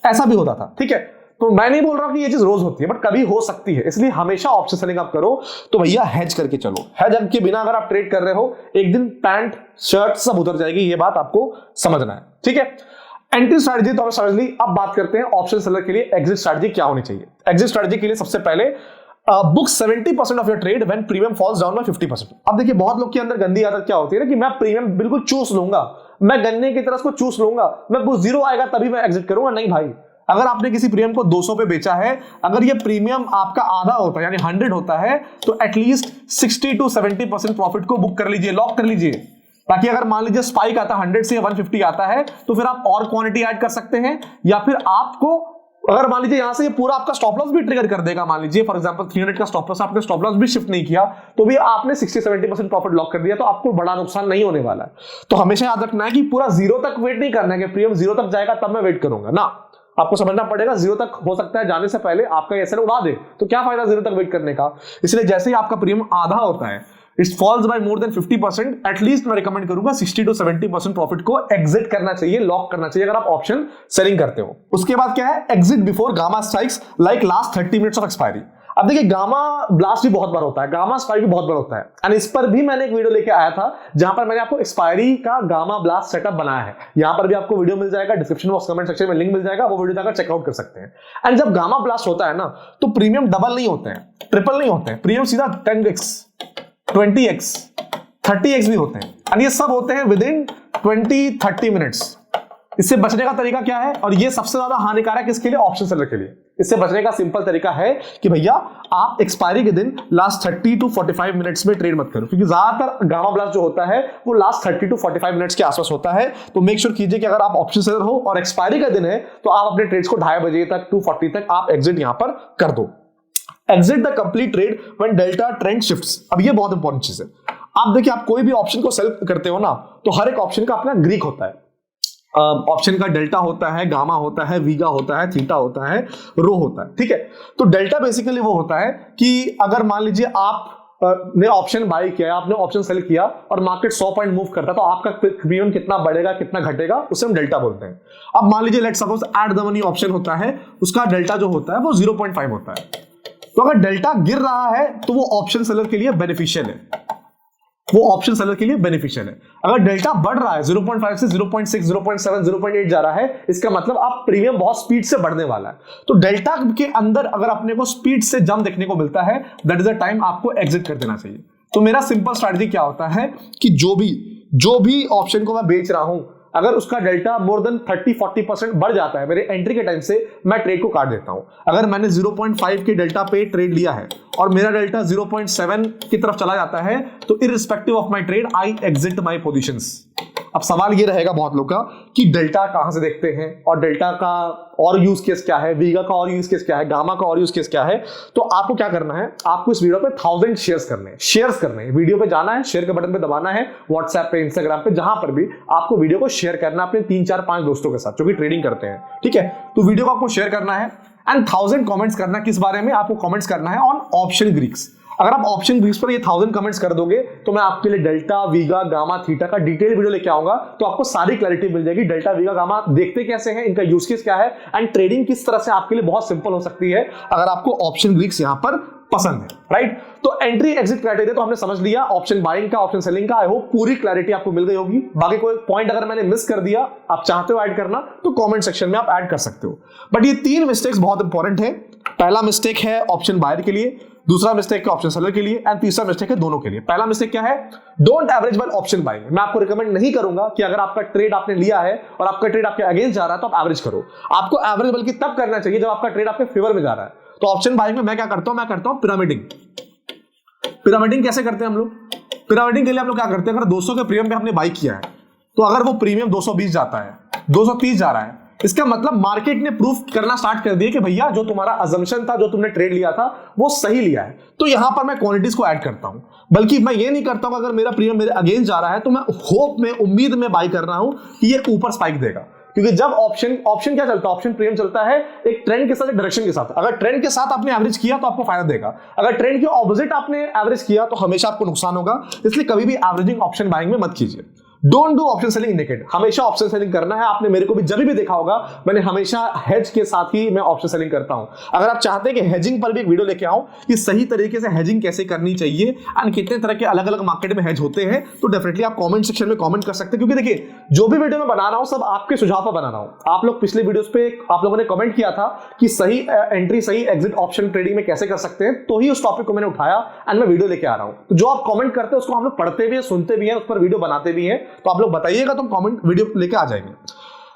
ऐसा भी होता था, ठीक है। तो मैं नहीं बोल रहा हूं कि ये चीज रोज होती है, बट कभी हो सकती है, इसलिए हमेशा ऑप्शन सेलिंग आप करो तो भैया हेज करके चलो। हेज के बिना अगर आप ट्रेड कर रहे हो एक दिन पैंट शर्ट सब उतर जाएगी, ये बात आपको समझना है, ठीक है। एंट्री स्ट्रैटेजी तो समझ ली। अब बात करते हैं ऑप्शन सेलर के लिए एग्जिट स्ट्रैटेजी क्या होनी चाहिए। एग्जिट स्ट्रैटेजी के लिए सबसे पहले book 70% of your trade when premium falls down by 50%। अब देखिए बहुत लोग के अंदर गंदी आदत क्या होती है ना कि मैं प्रीमियम बिल्कुल चूस लूंगा, मैं गन्ने की तरह उसको चूस लूंगा, मैं बुक 0 आएगा तभी मैं एग्जिट करूंगा। नहीं भाई, अगर आपने किसी प्रीमियम को 200 पे बेचा है, अगर ये प्रीमियम आपका आधा होता है यानी 100 होता है तो एटलीस्ट 60 to 70% प्रॉफिट को बुक कर लीजिए, लॉक कर लीजिए। ताकि अगर मान लीजिए स्पाइक आता है 100 से 150 आता है तो फिर आप और क्वांटिटी ऐड कर सकते हैं, या फिर आपको अगर मान लीजिए यहां से ये पूरा आपका स्टॉप लॉस भी ट्रिगर कर देगा, मान लीजिए फॉर एग्जांपल 300 का स्टॉप लॉस, आपने स्टॉप लॉस भी शिफ्ट नहीं किया तो भी आपने 60-70% प्रॉफिट लॉक कर दिया, तो आपको बड़ा नुकसान नहीं होने वाला है। तो हमेशा याद रखना है कि पूरा 0 तक वेट नहीं करना है कि प्रीमियम 0 तक जाएगा तब मैं वेट करूंगा ना। आपको समझना पड़ेगा 0 तक हो सकता है जाने से पहले आपका एसएल उड़ा दे, तो क्या फायदा 0 तक वेट करने का। इसलिए जैसे ही आपका प्रीमियम आधा होता है, it falls by more than 50%, at least मैं रिकमेंड करूंगा 60 to 70% प्रॉफिट को एग्जिट करना चाहिए, लॉक करना चाहिए अगर आप ऑप्शन सेलिंग करते हो। उसके बाद क्या है, exit before gamma strikes like last 30 minutes of expiry. अब देखिए गामा ब्लास्ट भी बहुत बार होता है, गामा स्पाइक भी बहुत बार होता है, एंड इस पर भी मैंने एक वीडियो लेके आया था जहां पर मैंने आपको एक्सपायरी का गामा ब्लास्ट सेटअप बनाया है। यहां पर भी आपको वीडियो मिल जाएगा, डिस्क्रिप्शन बॉक्स कमेंट सेक्शन में लिंक मिल जाएगा, वो वीडियो जाकर चेकआउट कर सकते हैं। एंड जब गामा ब्लास्ट होता है ना तो प्रीमियम डबल नहीं होते हैं, ट्रिपल नहीं होते हैं, प्रीमियम सीधा 10x 20x 30x भी होते हैं, एंड ये सब होते हैं विद इन 20-30 मिनट्स। इससे बचने का तरीका क्या है, और ये सबसे ज्यादा हानिकारक किसके लिए, ऑप्शन सेलर के लिए। इससे बचने का सिंपल तरीका है कि भैया आप एक्सपायरी के दिन लास्ट 30 to 45 मिनट्स में ट्रेड मत करो, क्योंकि ज्यादातर गामा ब्लास्ट जो होता है वो लास्ट 30 to 45 मिनट्स के आसपास होता है। तो मेक श्योर कीजिए कि अगर आप ऑप्शन सेलर हो और एक्सपायरी का दिन है तो आप अपने ट्रेड्स को 2:30 बजे तक 2:40 तक आप एग्जिट यहां पर कर दो। Exit the complete trade when delta trend shifts. अब ये बहुत इंपॉर्टेंट चीज है। आप देखिए, आप कोई भी ऑप्शन को सेल करते हो ना, तो हर एक ऑप्शन का अपना ग्रीक होता है। ऑप्शन का डेल्टा होता है, गामा होता है, वीगा होता है, थीटा होता है, रो होता है, ठीक है। तो डेल्टा बेसिकली वो होता है कि अगर मान लीजिए आप ने ऑप्शन बाय किया, आपने ऑप्शन सेल किया और मार्केट 100 पॉइंट मूव करता है, तो आपका प्रीमियम कितना बढ़ेगा कितना घटेगा उसे हम डेल्टा बोलते हैं। अब मान लीजिए let's suppose eight the money option होता है, उसका डेल्टा जो होता है वो 0.5 होता है। तो अगर डेल्टा गिर रहा है तो वो ऑप्शन सेलर के लिए बेनिफिशियल है, वो ऑप्शन सेलर के लिए बेनिफिशियल है। अगर डेल्टा बढ़ रहा है 0.5 से 0.6, 0.7, 0.8 जा रहा है, इसका मतलब आप प्रीमियम बहुत स्पीड से बढ़ने वाला है। तो डेल्टा के अंदर अगर अपने को स्पीड से जंप देखने को मिलता है, दैट इज द टाइम आपको एग्जिट कर देना चाहिए। तो मेरा सिंपल स्ट्रैटेजी क्या होता है कि जो भी ऑप्शन को मैं बेच रहा हूं, अगर उसका डेल्टा मोर देन 30-40% बढ़ जाता है मेरे एंट्री के टाइम से, मैं ट्रेड को काट देता हूं। अगर मैंने 0.5 के डेल्टा पे ट्रेड लिया है और मेरा डेल्टा 0.7 की तरफ चला जाता है, तो irrespective of my trade I exit my positions. अब सवाल ये रहेगा बहुत लोग का कि डेल्टा कहां से देखते हैं और डेल्टा का और यूज केस क्या है, वीगा का और यूज केस क्या है, गामा का और यूज केस क्या है। तो आपको क्या करना है, आपको इस वीडियो पे 1000 शेयर्स करने हैं। वीडियो पे जाना है, शेयर के बटन पे दबाना है, व्हाट्सएप पे, इंस्टाग्राम पे, जहां पर भी आपको वीडियो को शेयर करना है अपने 3, 4, 5 दोस्तों के साथ जो कि ट्रेडिंग करते हैं, ठीक है। तो वीडियो को आपको शेयर करना है एंड 1000 कमेंट्स करना है। किस बारे में आपको कमेंट्स करना है? On option Greeks. अगर आप ऑप्शन ग्रीक्स पर ये 1000 कमेंट्स कर दोगे तो मैं आपके लिए डेल्टा, वीगा, गामा, थीटा का डिटेल वीडियो लेके आऊंगा, तो आपको सारी क्लैरिटी मिल जाएगी। डेल्टा, वीगा, गामा देखते कैसे हैं, इनका यूज केस क्या है एंड ट्रेडिंग किस तरह से आपके लिए बहुत सिंपल हो सकती है अगर आपको ऑप्शन ग्रीक्स यहां पर पसंद है, राइट। तो एंट्री एग्जिट क्राइटेरिया तो हमने समझ लिया, ऑप्शन बाइंग का, ऑप्शन सेलिंग का। आई होप पूरी क्लैरिटी आपको मिल गई होगी। बाकी कोई पॉइंट अगर मैंने मिस कर दिया, आप चाहते हो ऐड करना, तो कमेंट सेक्शन में आप ऐड कर सकते हो। बट ये 3 मिस्टेक्स बहुत इंपॉर्टेंट है। पहला मिस्टेक है ऑप्शन बायर के लिए, दूसरा मिस्टेक है ऑप्शन सेलर के लिए एंड तीसरा मिस्टेक है दोनों के लिए। पहला मिस्टेक क्या है? Don't average by option buying. मैं आपको रिकमेंड नहीं करूंगा कि अगर आपका ट्रेड आपने लिया है और आपका ट्रेड आपके अगेंस्ट जा रहा है तो आप एवरेज करो। आपको एवरेज बल्कि तब करना चाहिए जब आपका ट्रेड आपके फेवर में जा रहा है। तो ऑप्शन बाइंग में मैं क्या करता हूं, मैं करता हूं पिरामिडिंग। पिरामिडिंग कैसे करते हैं हम लोग? पिरामिडिंग के लिए हम लोग क्या करते हैं, अगर 200 के प्रीमियम पे हमने बाई किया है, तो अगर वो प्रीमियम 220 जाता है, 230 जा रहा है, इसका मतलब मार्केट ने प्रूफ करना स्टार्ट कर दिया कि भैया जो तुम्हारा अजम्पशन था, जो तुमने ट्रेड लिया था, वो सही लिया है। तो यहां पर मैं क्वांटिटीज को ऐड करता हूं। बल्कि मैं ये नहीं करता हूं अगर मेरा प्रीमियम मेरे अगेंस्ट जा रहा है तो मैं होप में, उम्मीद में बाई कर रहा हूं कि ये ऊपर स्पाइक देगा। क्योंकि जब ऑप्शन क्या चलता है, ऑप्शन प्रीमियम चलता है एक ट्रेंड के साथ, एक डायरेक्शन के साथ। अगर ट्रेंड के साथ आपने एवरेज किया तो आपको फायदा देगा, अगर ट्रेंड के ऑपोजिट आपने एवरेज किया तो हमेशा आपको नुकसान होगा। इसलिए कभी भी एवरेजिंग ऑप्शन बाइंग में मत कीजिए। Don't do option selling indicate. हमेशा ऑप्शन सेलिंग करना है। आपने मेरे को भी जब भी देखा होगा, मैंने हमेशा हेज के साथ ही मैं ऑप्शन सेलिंग करता हूं। अगर आप चाहते हैं कि हेजिंग पर भी एक वीडियो लेके आऊं कि सही तरीके से हेजिंग कैसे करनी चाहिए एंड कितने तरह के अलग अलग मार्केट में हेज होते हैं, तो डेफिनेटली आप कमेंट सेक्शन में कमेंट कर सकते हैं। क्योंकि देखिए, जो भी वीडियो मैं बना रहा हूं सब आपके सुझाव पर बना रहा हूं। आप लोग पिछले वीडियोस पे आप लोगों ने कमेंट किया था कि सही एंट्री, सही एग्जिट ऑप्शन ट्रेडिंग में कैसे कर सकते हैं, तो ही उस टॉपिक को मैंने उठाया एंड मैं वीडियो लेके आ रहा हूं। तो जो आप कमेंट करते हैं उसको हम लोग पढ़ते भी हैं, सुनते भी हैं, उस पर वीडियो बनाते भी हैं। तो आप लोग बताइए तो हम कमेंट वीडियो लेके आ जाएंगे।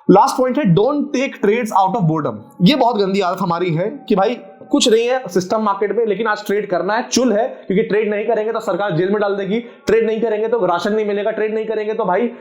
लास्ट पॉइंट है don't take trades out of boredom. ये बहुत गंदी आदत हमारी है कि भाई कुछ नहीं है सिस्टम मार्केट में, लेकिन आज ट्रेड करना है, चुल है, क्योंकि ट्रेड नहीं करेंगे तो सरकार जेल में डाल देगी, ट्रेड नहीं करेंगे तो राशन नहीं मिलेगा, ट्रेड नहीं करेंगे तो भाई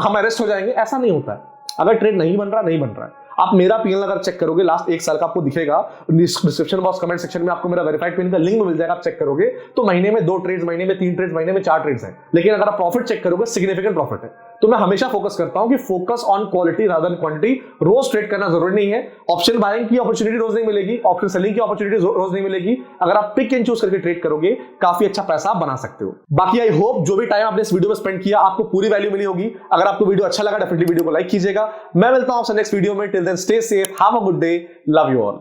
हम अरेस्ट हो जाएंगे। ऐसा नहीं होता है। अगर ट्रेड नहीं बन रहा है, आप मेरा पीएल अगर चेक करोगे लास्ट 1 साल का आपको दिखेगा, डिस्क्रिप्शन बॉक्स कमेंट सेक्शन में आपको मेरा वेरीफाइड पिन का लिंक मिल जाएगा। आप चेक करोगे तो महीने में 2 ट्रेड्स, महीने में 3 ट्रेड्स, महीने में 4 ट्रेड्स हैं। लेकिन अगर आप प्रॉफिट चेक करोगे सिग्निफिकेंट प्रॉफिट है। तो मैं हमेशा फोकस करता हूं कि focus on quality rather than quantity. रोज ट्रेड करना जरूरी नहीं है। ऑप्शन बाइंग की अपॉर्चुनिटी रोज नहीं मिलेगी, ऑप्शन सेलिंग की अपॉर्चुनिटी रोज नहीं मिलेगी। अगर आप पिक एंड चूज करके ट्रेड करोगे, काफी अच्छा पैसा आप बना सकते हो। बाकी आई होप जो भी टाइम आपने इस वीडियो में स्पेंड किया आपको पूरी वैल्यू मिली होगी। अगर आपको वीडियो अच्छा लगा डेफिनेटली वीडियो को लाइक कीजिएगा। मैं मिलता हूं आपसे नेक्स्ट वीडियो में। Till then stay safe, have a good day, love you all.